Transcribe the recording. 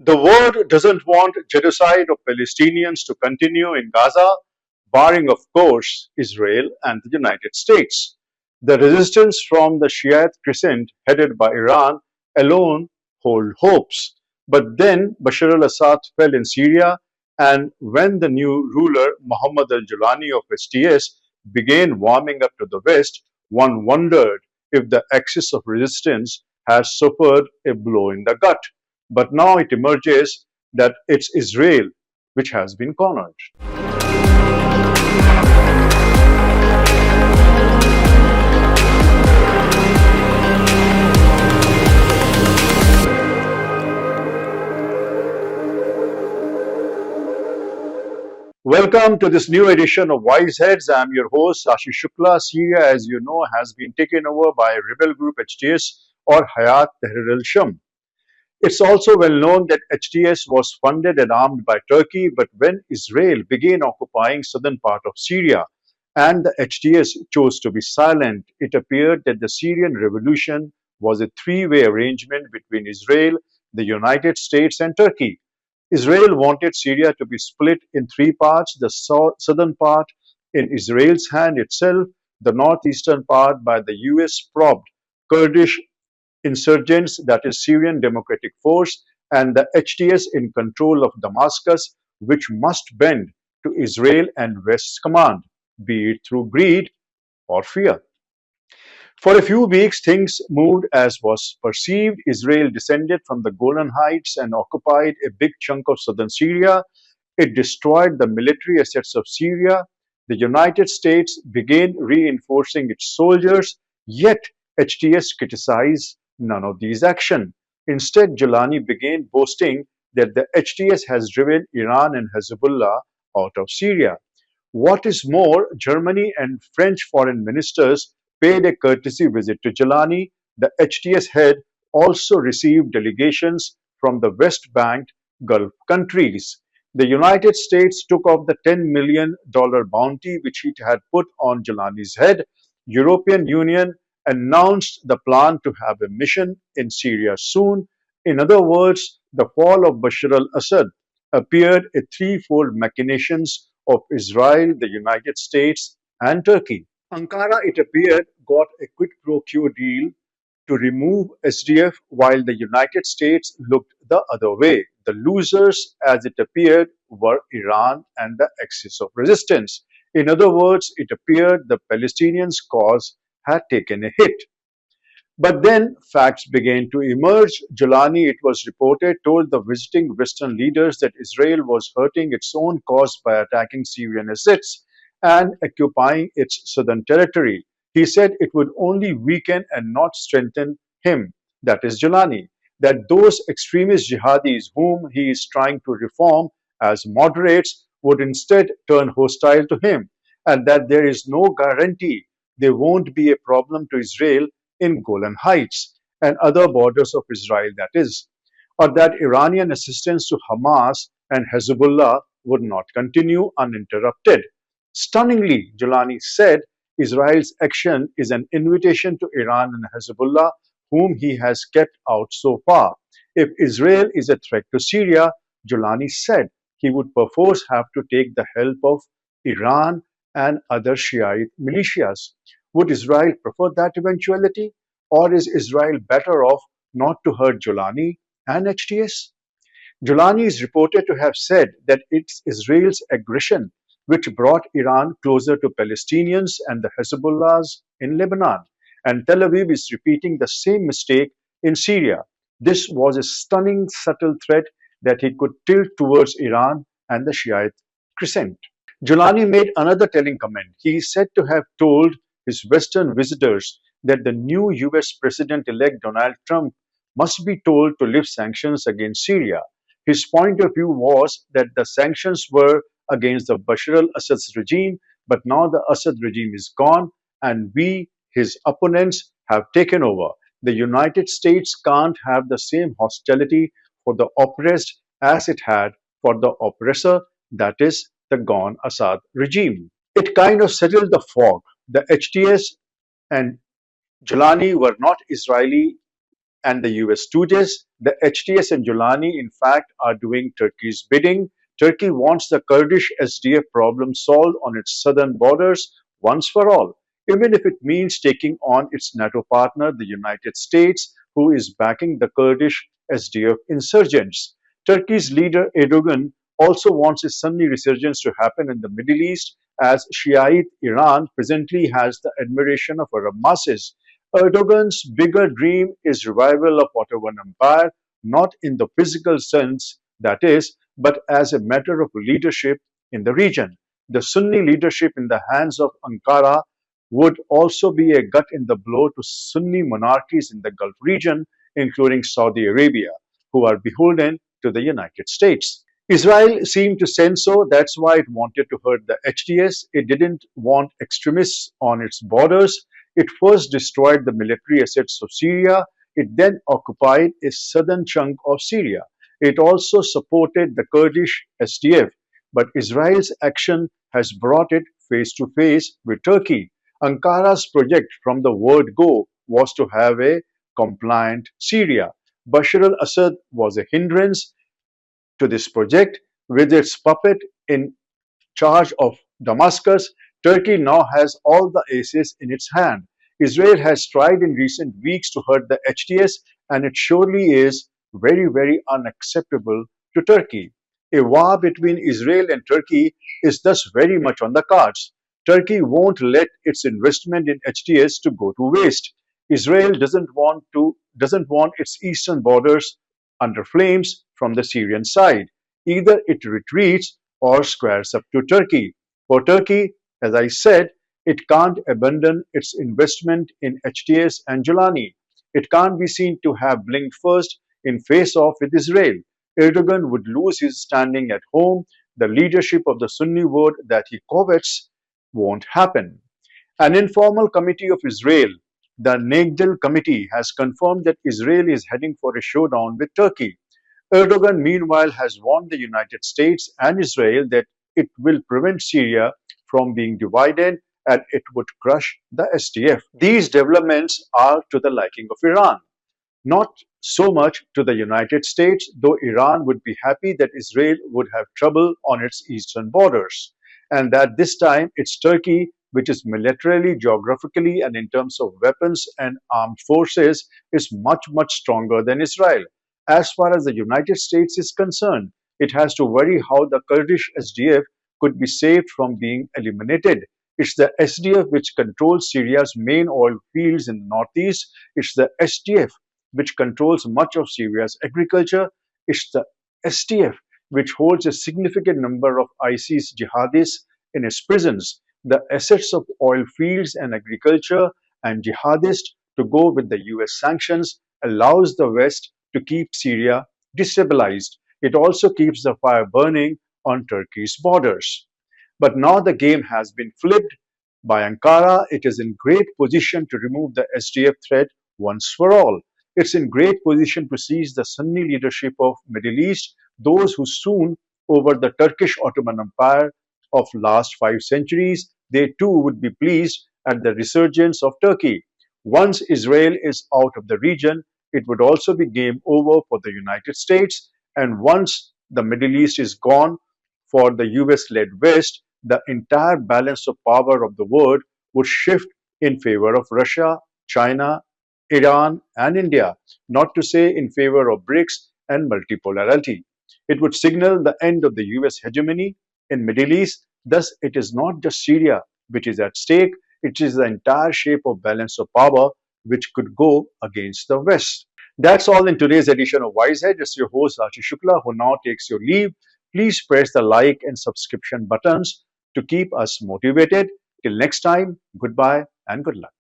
The world doesn't want genocide of Palestinians to continue in Gaza, barring, of course, Israel and the United States. The resistance from the Shiite crescent headed by Iran alone hold hopes. But then Bashar al-Assad fell in Syria, and when the new ruler Mohammed al-Jalani of STS began warming up to the West, one wondered if the axis of resistance has suffered a blow in the gut. But now it emerges that it's Israel which has been cornered. Welcome to this new edition of WiseHeads. I'm your host, Ashish Shukla. Syria, as you know, has been taken over by rebel group HTS or Hayat Tahrir al-Sham. It's also well known that HTS was funded and armed by Turkey, but when Israel began occupying southern part of Syria and the HTS chose to be silent, it appeared that the Syrian revolution was a three-way arrangement between Israel, the United States, and Turkey. Israel wanted Syria to be split in three parts, the southern part in Israel's hand itself, the northeastern part by the US-propped Kurdish insurgents, that is Syrian Democratic Force, and the HTS in control of Damascus, which must bend to Israel and West's command, be it through greed or fear. For a few weeks, things moved as was perceived. Israel descended from the Golan Heights and occupied a big chunk of southern Syria. It destroyed the military assets of Syria. The United States began reinforcing its soldiers, yet HTS criticized none of these actions. Instead, Jalani began boasting that the HTS has driven Iran and Hezbollah out of Syria. What is more, Germany and French foreign ministers paid a courtesy visit to Jalani. The HTS head also received delegations from the West Bank Gulf countries. The United States took off the $10 million bounty which it had put on Jalani's head. European Union announced the plan to have a mission in Syria soon. In other words, the fall of Bashar al-Assad appeared a threefold machinations of Israel, the United States, and Turkey. Ankara, it appeared, got a quid pro quo deal to remove SDF while the United States looked the other way. The losers, as it appeared, were Iran and the axis of resistance. In other words, it appeared the Palestinians' cause had taken a hit. But then facts began to emerge. Jalani, it was reported, told the visiting Western leaders that Israel was hurting its own cause by attacking Syrian assets and occupying its southern territory. He said it would only weaken and not strengthen him, that is Jalani, that those extremist jihadis whom he is trying to reform as moderates would instead turn hostile to him, and that there is no guarantee there won't be a problem to Israel in Golan Heights and other borders of Israel, that is, or that Iranian assistance to Hamas and Hezbollah would not continue uninterrupted. Stunningly, Jalani said Israel's action is an invitation to Iran and Hezbollah, whom he has kept out so far. If Israel is a threat to Syria, Jalani said he would perforce have to take the help of Iran and other Shiite militias. Would Israel prefer that eventuality? Or is Israel better off not to hurt Jalani and HTS? Jalani is reported to have said that it's Israel's aggression which brought Iran closer to Palestinians and the Hezbollahs in Lebanon. And Tel Aviv is repeating the same mistake in Syria. This was a stunning, subtle threat that he could tilt towards Iran and the Shiite crescent. Jalani made another telling comment. He is said to have told his Western visitors that the new US President-elect Donald Trump must be told to lift sanctions against Syria. His point of view was that the sanctions were against the Bashar al-Assad's regime, but now the Assad regime is gone and we, his opponents, have taken over. The United States can't have the same hostility for the oppressed as it had for the oppressor, that is, the gone Assad regime. It kind of settled the fog. The HTS and Jalani were not Israeli and the US stooges, the HTS and Jalani, in fact, are doing Turkey's bidding. Turkey wants the Kurdish SDF problem solved on its southern borders once for all, even if it means taking on its NATO partner, the United States, who is backing the Kurdish SDF insurgents. Turkey's leader Erdogan also wants a Sunni resurgence to happen in the Middle East, as Shiite Iran presently has the admiration of Arab masses. Erdogan's bigger dream is revival of Ottoman Empire, not in the physical sense, that is, but as a matter of leadership in the region. The Sunni leadership in the hands of Ankara would also be a gut in the blow to Sunni monarchies in the Gulf region, including Saudi Arabia, who are beholden to the United States. Israel seemed to sense so, that's why it wanted to hurt the HTS. It didn't want extremists on its borders. It first destroyed the military assets of Syria. It then occupied a southern chunk of Syria. It also supported the Kurdish SDF. But Israel's action has brought it face to face with Turkey. Ankara's project from the word go was to have a compliant Syria. Bashar al Assad was a hindrance to this project. With its puppet in charge of Damascus, Turkey now has all the aces in its hand. Israel has tried in recent weeks to hurt the HTS, and it surely is very, very unacceptable to Turkey. A war between Israel and Turkey is thus very much on the cards. Turkey won't let its investment in HTS to go to waste. Israel doesn't want its eastern borders under flames from the Syrian side. Either it retreats or squares up to Turkey. For Turkey, as I said, it can't abandon its investment in HTS and Jalani. It can't be seen to have blinked first in face-off with Israel. Erdogan would lose his standing at home. The leadership of the Sunni world that he covets won't happen. An informal committee of Israel, the Nagdal Committee, has confirmed that Israel is heading for a showdown with Turkey. Erdogan, meanwhile, has warned the United States and Israel that it will prevent Syria from being divided and it would crush the SDF. These developments are to the liking of Iran. Not so much to the United States, though Iran would be happy that Israel would have trouble on its eastern borders, and that this time it's Turkey, which is militarily, geographically, and in terms of weapons and armed forces, is much, much stronger than Israel. As far as the United States is concerned, it has to worry how the Kurdish SDF could be saved from being eliminated. It's the SDF which controls Syria's main oil fields in the northeast. It's the SDF which controls much of Syria's agriculture. It's the SDF which holds a significant number of ISIS jihadists in its prisons. The assets of oil fields and agriculture and jihadists to go with the US sanctions allows the West to keep Syria destabilized. It also keeps the fire burning on Turkey's borders. But now the game has been flipped by Ankara. It is in great position to remove the SDF threat once for all. It's in great position to seize the Sunni leadership of Middle East, those who soon over the Turkish Ottoman Empire of last 5 centuries, they too would be pleased at the resurgence of Turkey. Once Israel is out of the region, it would also be game over for the United States. And once the Middle East is gone for the US-led West, the entire balance of power of the world would shift in favor of Russia, China, Iran, and India, not to say in favor of BRICS and multipolarity. It would signal the end of the US hegemony in Middle East. Thus, it is not just Syria which is at stake, it is the entire shape of balance of power which could go against the West. That's all in today's edition of WiseHeads. It's your host Ashish Shukla who now takes your leave. Please press the like and subscription buttons to keep us motivated. Till next time, goodbye and good luck.